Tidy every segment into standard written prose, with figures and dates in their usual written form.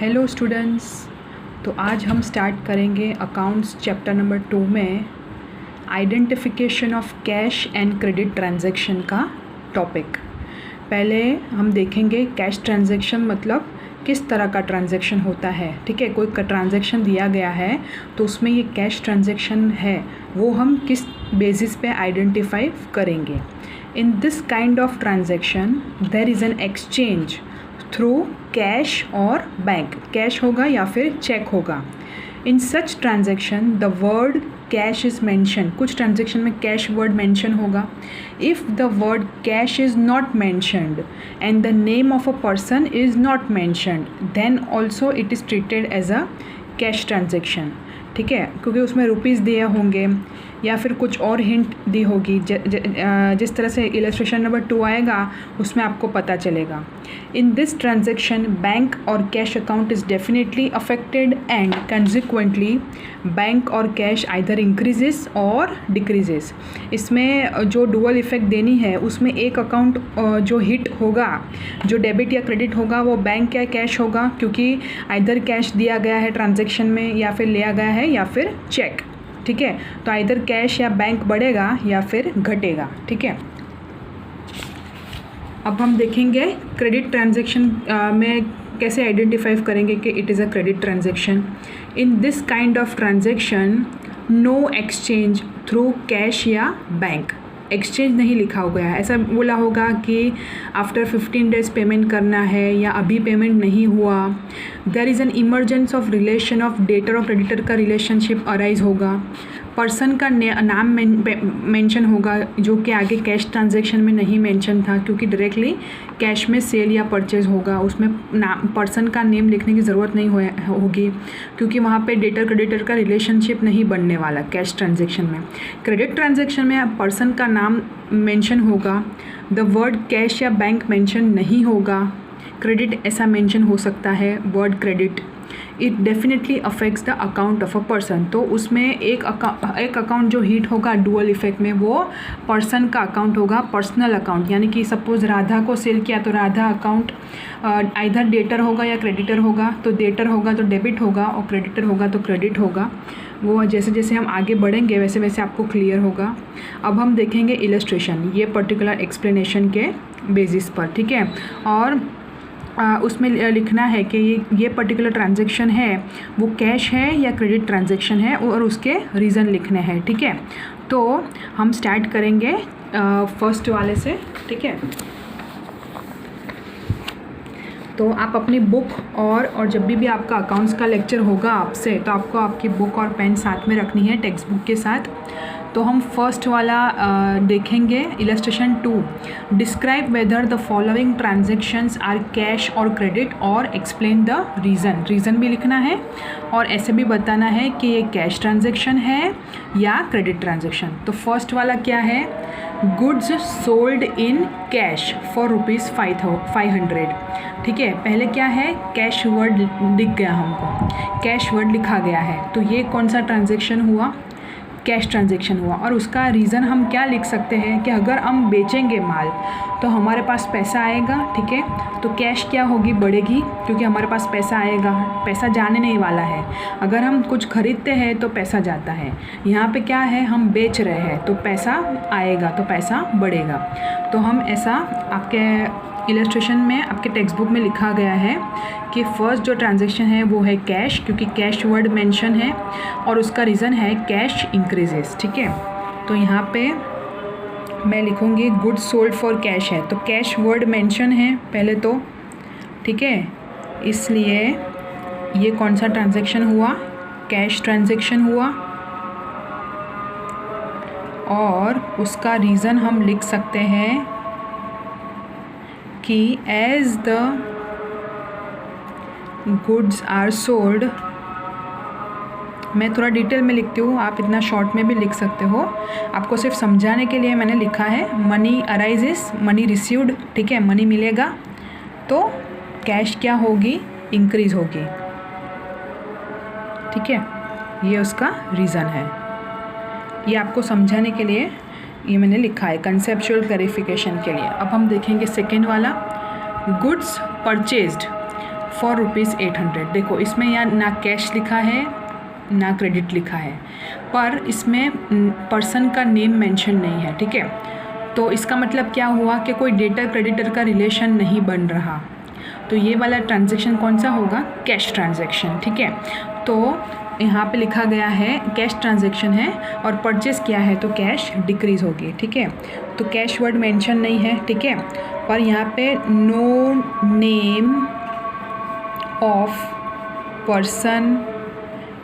Hello students. तो आज हम स्टार्ट करेंगे अकाउंट्स चैप्टर नंबर 2 में identification of cash and credit transaction का टॉपिक। पहले हम देखेंगे कैश ट्रांजैक्शन मतलब किस तरह का ट्रांजैक्शन होता है। ठीक है, कोई ट्रांजैक्शन दिया गया है तो उसमें ये कैश ट्रांजैक्शन है वो हम किस बेसिस पे आइडेंटिफाई करेंगे। In this kind of transaction there is an exchange through cash और बैंक। कैश होगा या फिर चेक होगा। In such transaction the word cash is mention. कुछ ट्रांजैक्शन में कैश वर्ड मैंशन होगा। If the word cash is not mentioned and the name of a person is not mentioned then also it is treated as a cash transaction. ठीक है, क्योंकि उसमें rupees दिए होंगे या फिर कुछ और हिंट दी होगी। जिस तरह से इलस्ट्रेशन नंबर 2 आएगा उसमें आपको पता चलेगा। इन दिस ट्रांजैक्शन बैंक और cash account is definitely affected and consequently bank और कैश आइदर इंक्रीजेस और डिक्रीजेस। इसमें जो डुअल इफेक्ट देनी है उसमें एक अकाउंट जो हिट होगा, जो डेबिट या क्रेडिट होगा वो बैंक या कैश होगा, क्योंकि आइदर कैश दिया गया है ट्रांजैक्शन में या फिर लिया गया है या फिर चेक। ठीक है, तो आइदर कैश या बैंक बढ़ेगा या फिर घटेगा। ठीक है, अब हम देखेंगे क्रेडिट ट्रांजैक्शन में कैसे आइडेंटिफाई करेंगे कि it is a credit transaction. In this kind of transaction no exchange through cash या बैंक। एक्सचेंज नहीं लिखा हो गया है। ऐसा बोला होगा कि आफ्टर 15 डेज पेमेंट करना है या अभी पेमेंट नहीं हुआ। There is an emergence of relation of debtor और क्रेडिटर का रिलेशनशिप अराइज होगा। पर्सन का नाम मेंशन होगा जो कि आगे कैश ट्रांजैक्शन में नहीं मेंशन था, क्योंकि डायरेक्टली कैश में सेल या परचेज होगा, उसमें नाम पर्सन का नेम लिखने की ज़रूरत नहीं होगी, क्योंकि वहाँ पे डेटर क्रेडिटर का रिलेशनशिप नहीं बनने वाला कैश ट्रांजैक्शन में। क्रेडिट ट्रांजैक्शन में पर्सन का नाम मेंशन होगा, द वर्ड कैश या बैंक मेंशन नहीं होगा। क्रेडिट ऐसा मेंशन हो सकता है, word credit. It definitely affects the account of a person. तो उसमें एक अकाउंट जो हिट होगा डुअल इफेक्ट में वो पर्सन का अकाउंट होगा, पर्सनल अकाउंट। यानी कि सपोज राधा को सेल किया तो राधा अकाउंट आइधर डेटर होगा या क्रेडिटर होगा। तो डेटर होगा तो डेबिट होगा और क्रेडिटर होगा तो क्रेडिट होगा। वो जैसे जैसे हम आगे बढ़ेंगे वैसे वैसे आपको क्लियर होगा। अब हम देखेंगे इलस्ट्रेशन, ये पर्टिकुलर एक्सप्लेनेशन के बेसिस पर। ठीक है, और उसमें लिखना है कि ये पर्टिकुलर ट्रांजैक्शन है वो कैश है या क्रेडिट ट्रांजैक्शन है और उसके रीज़न लिखने हैं। ठीक है, तो हम स्टार्ट करेंगे फर्स्ट वाले से। ठीक है, तो आप अपनी बुक और जब भी आपका अकाउंट्स का लेक्चर होगा आपसे तो आपको आपकी बुक और पेन साथ में रखनी है टेक्स्ट बुक के साथ। तो हम फर्स्ट वाला देखेंगे illustration 2। Describe whether the following transactions are cash और क्रेडिट और एक्सप्लेन द रीज़न। रीज़न भी लिखना है और ऐसे भी बताना है कि ये कैश ट्रांजैक्शन है या क्रेडिट ट्रांजैक्शन। तो फर्स्ट वाला क्या है, goods sold in cash for ₹500। ठीक है, पहले क्या है, कैश वर्ड दिख गया हमको, कैश वर्ड लिखा गया है, तो ये कौन सा ट्रांजैक्शन हुआ, कैश ट्रांजैक्शन हुआ। और उसका रीज़न हम क्या लिख सकते हैं कि अगर हम बेचेंगे माल तो हमारे पास पैसा आएगा। ठीक है, तो कैश क्या होगी, बढ़ेगी, क्योंकि हमारे पास पैसा आएगा, पैसा जाने नहीं वाला है। अगर हम कुछ खरीदते हैं तो पैसा जाता है, यहाँ पे क्या है, हम बेच रहे हैं तो पैसा आएगा, तो पैसा बढ़ेगा। तो हम ऐसा आपके इलस्ट्रेशन में आपके टेक्स्ट बुक में लिखा गया है कि फर्स्ट जो ट्रांजैक्शन है वो है कैश, क्योंकि कैश वर्ड मेंशन है और उसका रीज़न है कैश इंक्रीजेस। ठीक है, तो यहाँ पे मैं लिखूँगी गुड्स सोल्ड फॉर कैश है, तो कैश वर्ड मेंशन है पहले तो। ठीक है, इसलिए ये कौन सा ट्रांजैक्शन हुआ, कैश ट्रांजैक्शन हुआ। और उसका रीज़न हम लिख सकते हैं कि as the goods are sold, मैं थोड़ा डिटेल में लिखती हूँ, आप इतना शॉर्ट में भी लिख सकते हो, आपको सिर्फ समझाने के लिए मैंने लिखा है। Money arises, money received. ठीक है, मनी मिलेगा तो कैश क्या होगी, इंक्रीज होगी। ठीक है, ये उसका रीज़न है, ये आपको समझाने के लिए ये मैंने लिखा है, कंसेप्चुअल क्लैरिफिकेशन के लिए। अब हम देखेंगे सेकेंड वाला, गुड्स परचेज्ड फॉर ₹800। देखो इसमें यहाँ ना कैश लिखा है ना क्रेडिट लिखा है, पर इसमें पर्सन का नेम मेंशन नहीं है, ठीक है। तो इसका मतलब क्या हुआ कि कोई डेटर क्रेडिटर का रिलेशन नहीं बन रहा। तो ये वाला ट्रांजैक्शन कौन सा होगा? कैश ट्रांजैक्शन, ठीक है। तो यहाँ पे लिखा गया है कैश ट्रांजैक्शन है और परचेस किया है तो कैश डिक्रीज़ होगी, ठीक है। तो कैश वर्ड मेंशन नहीं है, ठीक है। पर यहाँ पे no name of person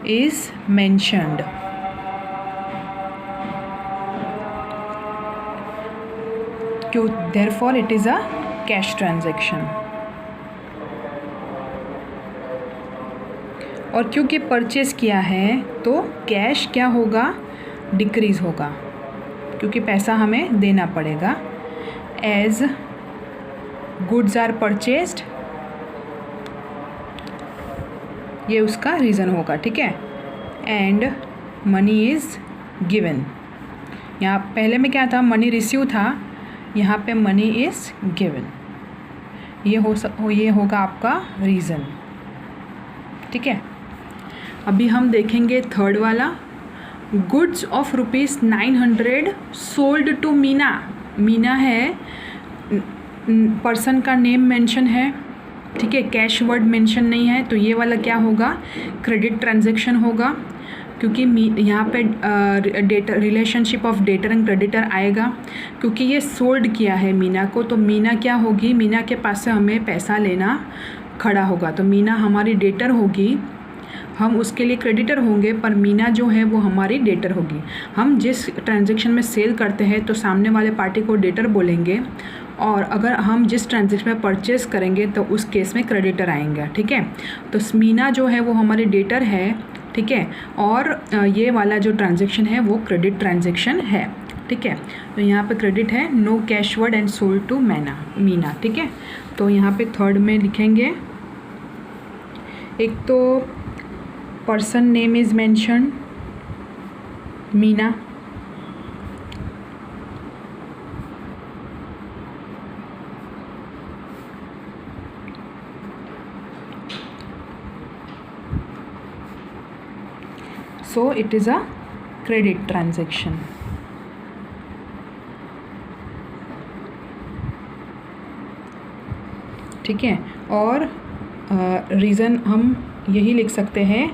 is mentioned. क्यों? Therefore it is a cash transaction. और क्योंकि परचेस किया है तो कैश क्या होगा? डिक्रीज़ होगा, क्योंकि पैसा हमें देना पड़ेगा। एज गुड्स आर परचेस्ड, ये उसका रीज़न होगा, ठीक है। एंड मनी इज़ गिवन, यहाँ पहले में क्या था? मनी रिसीव था, यहाँ पे मनी इज़ गिवन। ये होगा आपका रीज़न, ठीक है। अभी हम देखेंगे थर्ड वाला, goods of ₹900 sold to Meena. Meena है, पर्सन का नेम मेंशन है, ठीक है, कैश वर्ड मेंशन नहीं है। तो ये वाला क्या होगा? क्रेडिट ट्रांजैक्शन होगा, क्योंकि यहाँ पे debtor relationship of debtor and creditor आएगा, क्योंकि ये सोल्ड किया है मीना को। तो मीना क्या होगी? मीना के पास से हमें पैसा लेना खड़ा होगा, तो मीना हमारी डेटर होगी, हम उसके लिए क्रेडिटर होंगे, पर मीना जो है वो हमारी डेटर होगी। हम जिस ट्रांजैक्शन में सेल करते हैं तो सामने वाले पार्टी को डेटर बोलेंगे, और अगर हम जिस ट्रांजैक्शन में परचेस करेंगे तो उस केस में क्रेडिटर आएंगे, ठीक है। तो मीना जो है वो हमारी डेटर है, ठीक है। और ये वाला जो ट्रांजैक्शन है वो क्रेडिट ट्रांजैक्शन है, ठीक है। तो यहाँ पे क्रेडिट है, no cash word and sold to Meena, ठीक है। तो यहाँ पे थर्ड में लिखेंगे, एक तो person name is mentioned Meena, so it is a credit transaction, ठीक है। और रीज़न हम यही लिख सकते हैं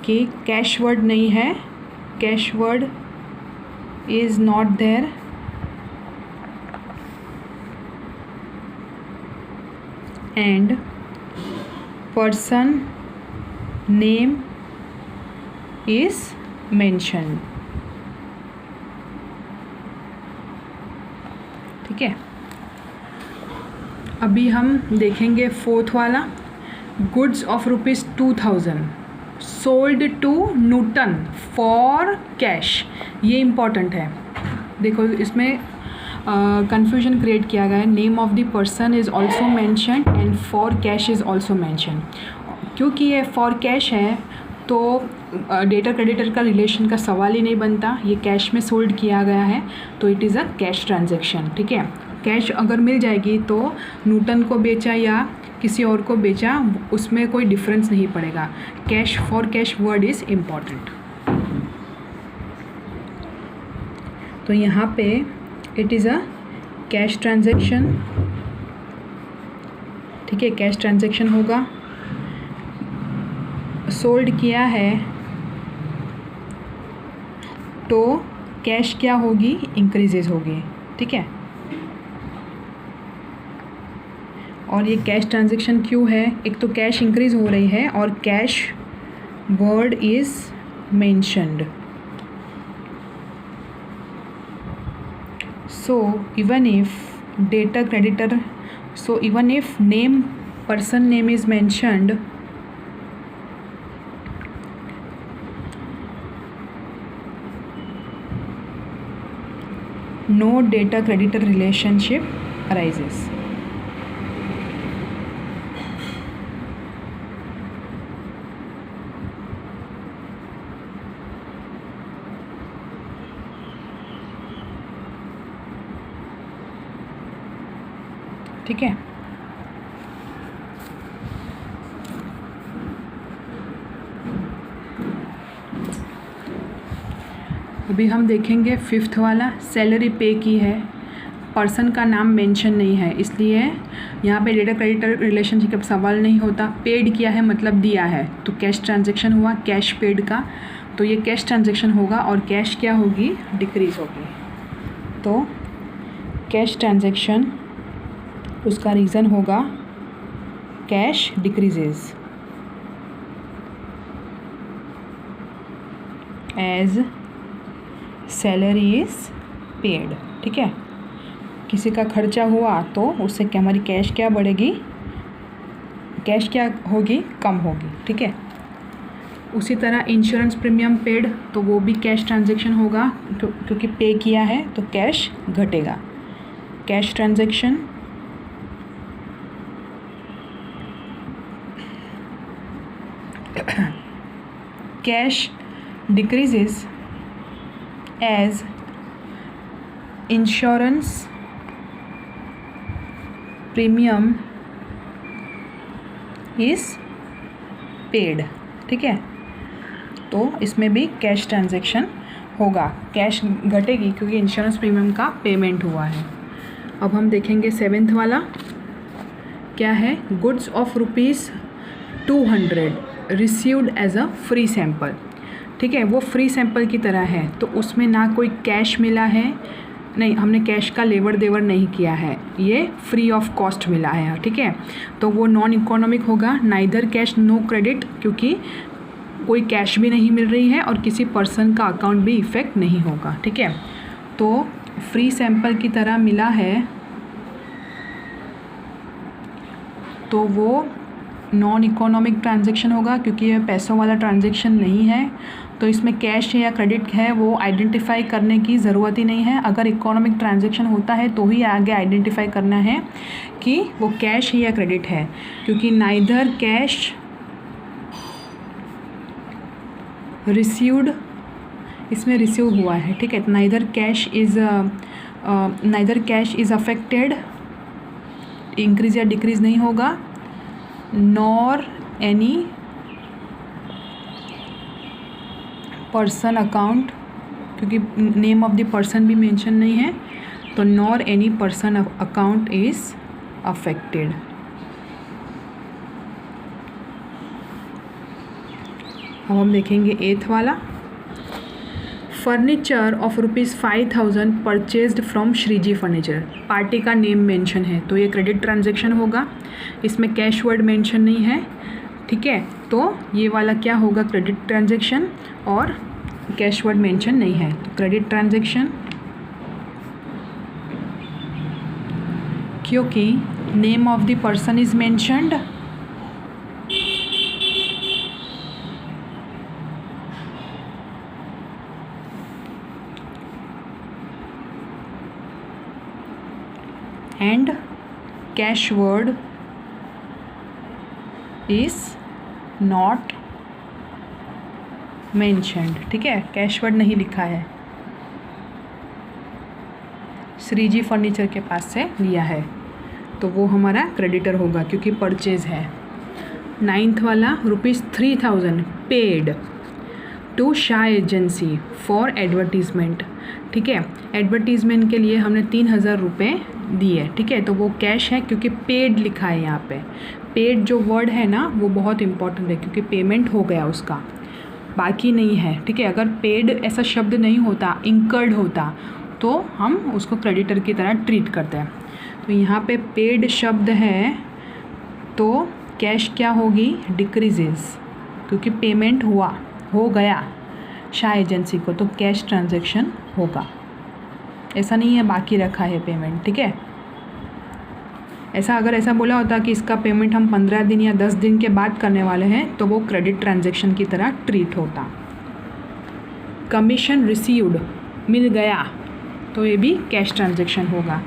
कि कैश वर्ड नहीं है, cash word is not there, and person name is mention, ठीक है। अभी हम देखेंगे फोर्थ वाला, goods of ₹2000 sold to Newton for cash. ये इम्पॉर्टेंट है, देखो इसमें कन्फ्यूजन क्रिएट किया गया है। Name of the person is also mention and for cash is also mention. क्योंकि ये फॉर कैश है तो डेटर क्रेडिटर का रिलेशन का सवाल ही नहीं बनता, ये कैश में सोल्ड किया गया है तो it is a cash transaction, ठीक है। कैश अगर मिल जाएगी तो न्यूटन को बेचा या किसी और को बेचा, उसमें कोई डिफरेंस नहीं पड़ेगा। Cash for cash word is important. तो यहाँ पे it is a cash transaction, ठीक है, कैश ट्रांजैक्शन होगा। सोल्ड किया है तो कैश क्या होगी? इंक्रीजेज होगी, ठीक है। और ये कैश ट्रांजैक्शन क्यों है? एक तो कैश इंक्रीज हो रही है और cash word is mentioned. So even if data creditor, so even if person name is mentioned, no data creditor relationship arises. ठीक है। अभी हम देखेंगे फिफ्थ वाला, सैलरी पे की है, पर्सन का नाम मेंशन नहीं है, इसलिए यहाँ पे डेटा क्रेडिटर रिलेशनशिप का सवाल नहीं होता। पेड किया है मतलब दिया है, तो कैश ट्रांजैक्शन हुआ, कैश पेड का, तो ये कैश ट्रांजैक्शन होगा और कैश क्या होगी, डिक्रीज होगी। तो कैश ट्रांजैक्शन उसका रीज़न होगा cash decreases as salary is paid. ठीक है, किसी का खर्चा हुआ तो उससे क्या हमारी कैश क्या बढ़ेगी, कैश क्या होगी, कम होगी। ठीक है, उसी तरह इंश्योरेंस प्रीमियम पेड, तो वो भी कैश ट्रांजैक्शन होगा, क्योंकि पे किया है तो कैश घटेगा। Cash transaction cash decreases as insurance premium is paid. ठीक है, तो इसमें भी कैश ट्रांजैक्शन होगा, कैश घटेगी क्योंकि इंश्योरेंस प्रीमियम का पेमेंट हुआ है। अब हम देखेंगे सेवेंथ वाला क्या है, goods of ₹200 received as a free sample. ठीक है, वो फ्री सैंपल की तरह है, तो उसमें ना कोई कैश मिला है, नहीं हमने कैश का लेवर देवर नहीं किया है, ये फ्री ऑफ कॉस्ट मिला है। ठीक है, तो वो नॉन इकोनॉमिक होगा, नाइदर कैश नो क्रेडिट, क्योंकि कोई कैश भी नहीं मिल रही है और किसी पर्सन का अकाउंट भी इफेक्ट नहीं होगा। ठीक है, तो फ्री सैंपल की तरह मिला है तो वो नॉन इकोनॉमिक ट्रांजैक्शन होगा, क्योंकि यह पैसों वाला ट्रांजैक्शन नहीं है, तो इसमें कैश या क्रेडिट है वो आइडेंटिफाई करने की ज़रूरत ही नहीं है। अगर इकोनॉमिक ट्रांजैक्शन होता है तो ही आगे आइडेंटिफाई करना है कि वो कैश या क्रेडिट है, क्योंकि नाइदर कैश रिसीव्ड, इसमें रिसीव हुआ है। ठीक है, neither cash is affected, increase या डिक्रीज नहीं होगा, नॉर एनी पर्सन अकाउंट, क्योंकि नेम ऑफ द पर्सन भी मेंशन नहीं है, तो nor any person account is affected. अब हम देखेंगे एथ वाला, furniture of ₹5,000 purchased from Shriji furniture, party का नेम मेंशन है, तो ये क्रेडिट ट्रांजैक्शन होगा, इसमें कैश वर्ड मेंशन नहीं है। ठीक है, तो ये वाला क्या होगा, क्रेडिट ट्रांजैक्शन, और कैश वर्ड मेंशन नहीं है, तो क्रेडिट ट्रांजैक्शन, क्योंकि name of the person is mentioned, and cash word is not mentioned. ठीक है, कैश वर्ड नहीं लिखा है, श्रीजी फर्नीचर के पास से लिया है, तो वो हमारा क्रेडिटर होगा क्योंकि परचेज है। नाइन्थ वाला, ₹3,000 paid to Shah agency for advertisement. ठीक है, एडवर्टीज़मेंट के लिए हमने 3,000 रुपये दिए। ठीक है, तो वो कैश है क्योंकि पेड लिखा है यहाँ पे। पेड जो वर्ड है ना वो बहुत इंपॉर्टेंट है, क्योंकि पेमेंट हो गया उसका, बाकी नहीं है। ठीक है, अगर पेड ऐसा शब्द नहीं होता, इंकर्ड होता, तो हम उसको क्रेडिटर की तरह ट्रीट करते हैं। तो यहाँ पे पेड शब्द है तो कैश क्या होगी, डिक्रीजेस, क्योंकि पेमेंट हो गया शाह एजेंसी को, तो कैश ट्रांजैक्शन होगा। ऐसा नहीं है बाकी रखा है पेमेंट। ठीक है, अगर ऐसा बोला होता कि इसका पेमेंट हम 15 दिन या 10 दिन के बाद करने वाले हैं, तो वो क्रेडिट ट्रांजैक्शन की तरह ट्रीट होता। कमीशन रिसीव्ड, मिल गया, तो ये भी कैश ट्रांजैक्शन होगा।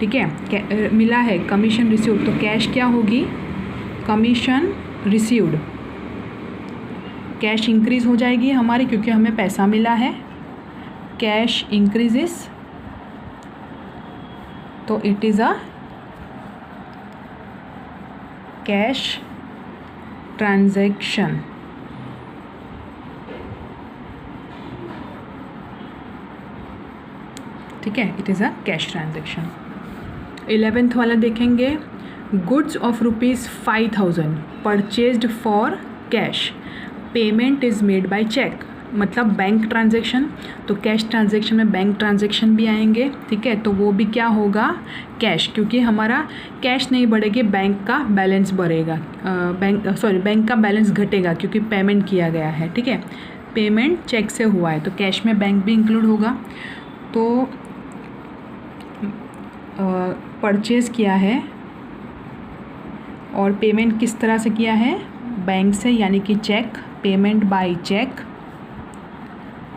ठीक है, मिला है, कमीशन रिसीव्ड, तो कैश क्या होगी, कमीशन रिसीव्ड, कैश इंक्रीज हो जाएगी हमारी क्योंकि हमें पैसा मिला है, कैश इंक्रीजेस, तो it is a cash transaction. ठीक है, it is a cash transaction. 11th वाला देखेंगे, goods of ₹5,000 purchased for cash, payment is made by cheque, मतलब बैंक ट्रांजेक्शन। तो कैश ट्रांजेक्शन में बैंक ट्रांजेक्शन भी आएंगे, ठीक है, तो वो भी क्या होगा, कैश, क्योंकि हमारा कैश नहीं बढ़ेगी, बैंक का बैलेंस बढ़ेगा, बैंक का बैलेंस घटेगा क्योंकि पेमेंट किया गया है, ठीक है, पेमेंट चेक से हुआ है, तो कैश में बैंक भी इंक्लूड होगा। तो परचेज़ किया है और पेमेंट किस तरह से किया है, बैंक से, यानी कि चेक, पेमेंट बाय चेक,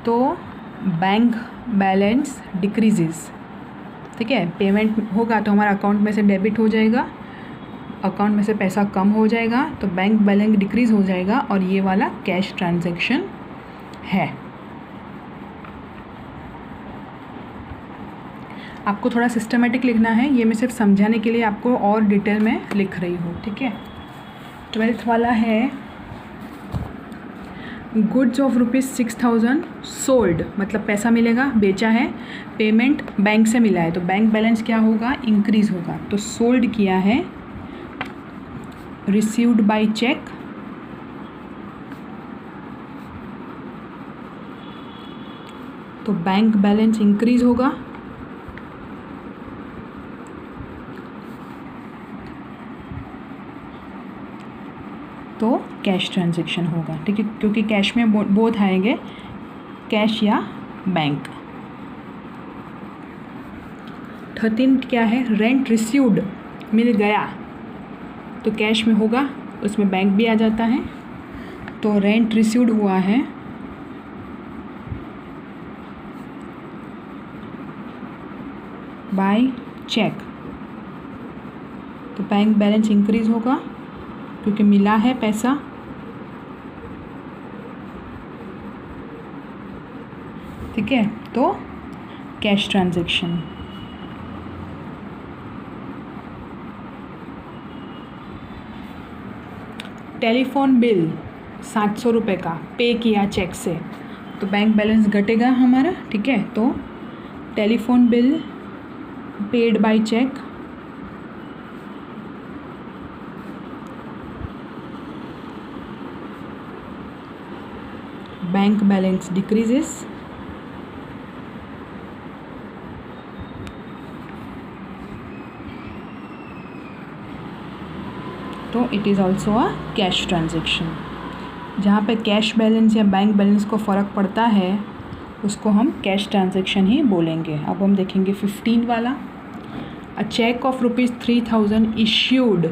तो बैंक बैलेंस डिक्रीजेस, ठीक है, पेमेंट होगा तो हमारा अकाउंट में से डेबिट हो जाएगा, अकाउंट में से पैसा कम हो जाएगा, तो बैंक बैलेंस डिक्रीज हो जाएगा, और ये वाला कैश ट्रांजैक्शन है। आपको थोड़ा सिस्टमेटिक लिखना है, ये मैं सिर्फ समझाने के लिए आपको और डिटेल में लिख रही हूँ, ठीक है। 12th वाला है, गुड्स ऑफ ₹6,000 सोल्ड, मतलब पैसा मिलेगा, बेचा है, पेमेंट बैंक से मिला है, तो बैंक बैलेंस क्या होगा, इंक्रीज होगा, तो सोल्ड किया है, रिसीव्ड बाय चेक, तो बैंक बैलेंस इंक्रीज होगा, तो कैश ट्रांजैक्शन होगा, ठीक है, क्योंकि कैश में बोथ आएंगे, कैश या बैंक। 13 क्या है, रेंट रिसीव्ड, मिल गया, तो कैश में होगा, उसमें बैंक भी आ जाता है, तो रेंट रिसीव्ड हुआ है, बाय चेक, तो बैंक बैलेंस इंक्रीज होगा क्योंकि मिला है पैसा, ठीक है, तो कैश ट्रांजैक्शन। टेलीफोन बिल 700 रुपये का पे किया चेक से, तो बैंक बैलेंस घटेगा हमारा, ठीक है, तो telephone bill paid by cheque, bank balance decreases, तो it is also a cash transaction. जहाँ पे कैश बैलेंस या बैंक बैलेंस को फ़र्क पड़ता है उसको हम कैश ट्रांजैक्शन ही बोलेंगे। अब हम देखेंगे 15 वाला, अ चेक ऑफ ₹3,000 इश्यूड,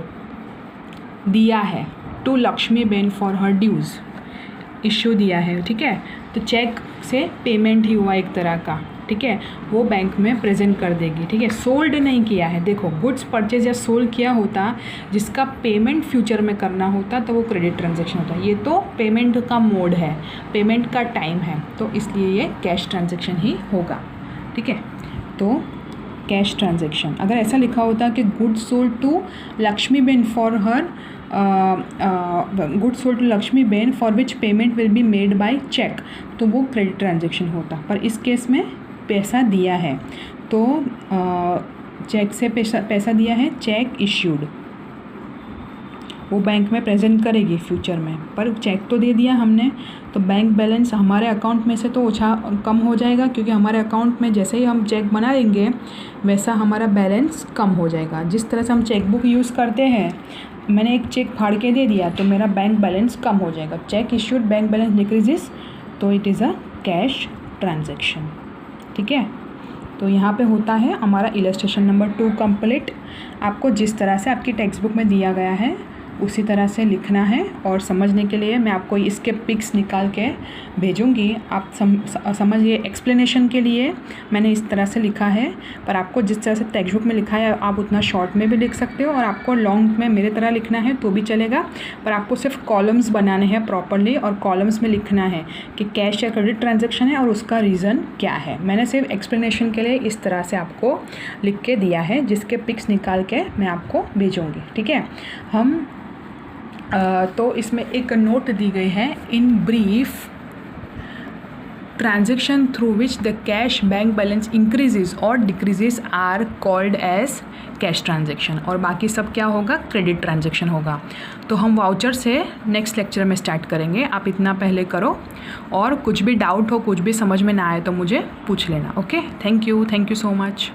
दिया है, to Lakshmi ben for her dues, issue दिया है, ठीक है, तो चेक से पेमेंट ही हुआ एक तरह का, ठीक है, वो बैंक में प्रेजेंट कर देगी, ठीक है, सोल्ड नहीं किया है। देखो, गुड्स परचेज या सोल्ड किया होता जिसका पेमेंट फ्यूचर में करना होता तो वो क्रेडिट ट्रांजैक्शन होता, ये तो पेमेंट का मोड है, पेमेंट का टाइम है, तो इसलिए ये कैश ट्रांजैक्शन ही होगा, ठीक है। तो कैश ट्रांजैक्शन, अगर ऐसा लिखा होता कि goods sold to Lakshmi ben for her goods sold to Lakshmi ben for which payment will be made by cheque, तो वो क्रेडिट ट्रांजैक्शन होता, पर इस केस में पैसा दिया है, तो चेक से पैसा दिया है, चेक इश्यूड, वो बैंक में प्रेजेंट करेगी फ्यूचर में, पर चेक तो दे दिया हमने, तो बैंक बैलेंस हमारे अकाउंट में से तो कम हो जाएगा, क्योंकि हमारे अकाउंट में जैसे ही हम चेक बना देंगे वैसा हमारा बैलेंस कम हो जाएगा। जिस तरह से हम चेक बुक यूज़ करते हैं, मैंने एक चेक फाड़ के दे दिया तो मेरा बैंक बैलेंस कम हो जाएगा, cheque issued bank balance decreases, तो it is a cash transaction, ठीक है। तो यहाँ पे होता है हमारा इलस्ट्रेशन नंबर 2 कंप्लीट। आपको जिस तरह से आपकी टेक्स्ट बुक में दिया गया है उसी तरह से लिखना है, और समझने के लिए मैं आपको इसके पिक्स निकाल के भेजूँगी, आप समझिए। एक्सप्लेनेशन के लिए मैंने इस तरह से लिखा है, पर आपको जिस तरह से टेक्स्ट बुक में लिखा है आप उतना शॉर्ट में भी लिख सकते हो, और आपको लॉन्ग में मेरे तरह लिखना है तो भी चलेगा, पर आपको सिर्फ कॉलम्स बनाने हैं प्रॉपरली, और कॉलम्स में लिखना है कि कैश या क्रेडिट ट्रांजेक्शन है और उसका रीज़न क्या है। मैंने सिर्फ एक्सप्लेनेशन के लिए इस तरह से आपको लिख के दिया है, जिसके पिक्स निकाल के मैं आपको भेजूँगी, ठीक है। हम तो इसमें एक नोट दी गई है, in brief transaction through which the cash bank balance increases और decreases are called as cash transaction, और बाकी सब क्या होगा, क्रेडिट ट्रांजेक्शन होगा। तो हम वाउचर से नेक्स्ट लेक्चर में स्टार्ट करेंगे, आप इतना पहले करो, और कुछ भी डाउट हो, कुछ भी समझ में ना आए तो मुझे पूछ लेना। Okay, thank you so much.